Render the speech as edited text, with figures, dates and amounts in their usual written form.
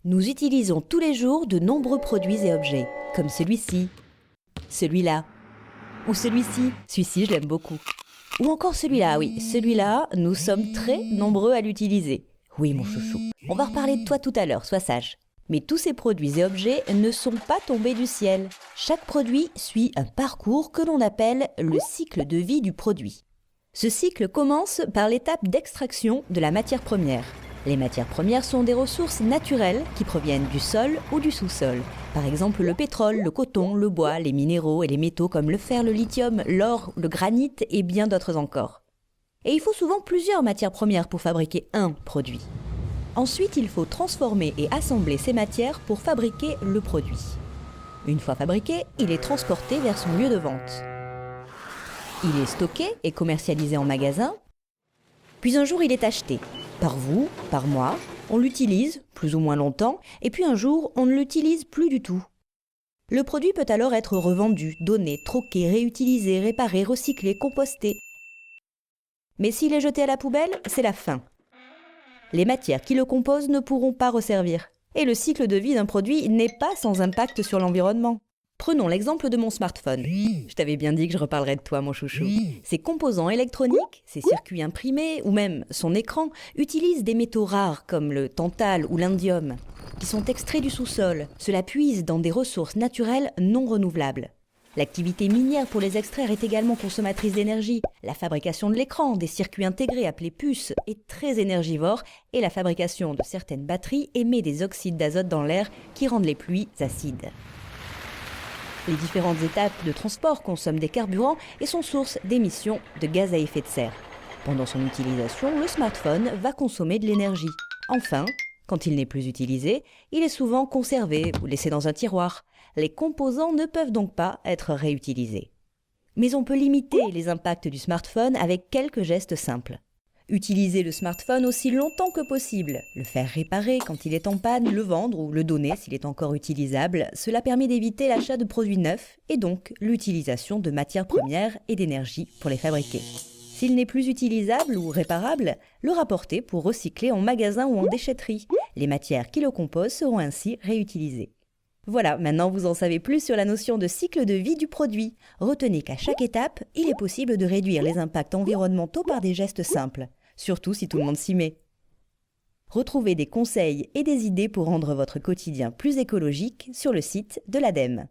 Nous utilisons tous les jours de nombreux produits et objets, comme celui-ci, celui-là, ou celui-ci. Celui-ci, je l'aime beaucoup. Ou encore celui-là, oui, celui-là, nous sommes très nombreux à l'utiliser. Oui, mon chouchou, on va reparler de toi tout à l'heure, sois sage. Mais tous ces produits et objets ne sont pas tombés du ciel. Chaque produit suit un parcours que l'on appelle le cycle de vie du produit. Ce cycle commence par l'étape d'extraction de la matière première. Les matières premières sont des ressources naturelles qui proviennent du sol ou du sous-sol. Par exemple le pétrole, le coton, le bois, les minéraux et les métaux comme le fer, le lithium, l'or, le granit et bien d'autres encore. Et il faut souvent plusieurs matières premières pour fabriquer un produit. Ensuite, il faut transformer et assembler ces matières pour fabriquer le produit. Une fois fabriqué, il est transporté vers son lieu de vente. Il est stocké et commercialisé en magasin. Puis un jour, il est acheté. Par vous, par moi, on l'utilise, plus ou moins longtemps, et puis un jour, on ne l'utilise plus du tout. Le produit peut alors être revendu, donné, troqué, réutilisé, réparé, recyclé, composté. Mais s'il est jeté à la poubelle, c'est la fin. Les matières qui le composent ne pourront pas resservir. Et le cycle de vie d'un produit n'est pas sans impact sur l'environnement. Prenons l'exemple de mon smartphone. Je t'avais bien dit que je reparlerais de toi, mon chouchou. Ses composants électroniques, ses circuits imprimés ou même son écran utilisent des métaux rares comme le tantal ou l'indium, qui sont extraits du sous-sol. Cela puise dans des ressources naturelles non renouvelables. L'activité minière pour les extraire est également consommatrice d'énergie. La fabrication de l'écran, des circuits intégrés appelés puces, est très énergivore et la fabrication de certaines batteries émet des oxydes d'azote dans l'air qui rendent les pluies acides. Les différentes étapes de transport consomment des carburants et sont source d'émissions de gaz à effet de serre. Pendant son utilisation, le smartphone va consommer de l'énergie. Enfin, quand il n'est plus utilisé, il est souvent conservé ou laissé dans un tiroir. Les composants ne peuvent donc pas être réutilisés. Mais on peut limiter les impacts du smartphone avec quelques gestes simples. Utiliser le smartphone aussi longtemps que possible, le faire réparer quand il est en panne, le vendre ou le donner s'il est encore utilisable, cela permet d'éviter l'achat de produits neufs et donc l'utilisation de matières premières et d'énergie pour les fabriquer. S'il n'est plus utilisable ou réparable, le rapporter pour recycler en magasin ou en déchetterie. Les matières qui le composent seront ainsi réutilisées. Voilà, maintenant vous en savez plus sur la notion de cycle de vie du produit. Retenez qu'à chaque étape, il est possible de réduire les impacts environnementaux par des gestes simples, surtout si tout le monde s'y met. Retrouvez des conseils et des idées pour rendre votre quotidien plus écologique sur le site de l'ADEME.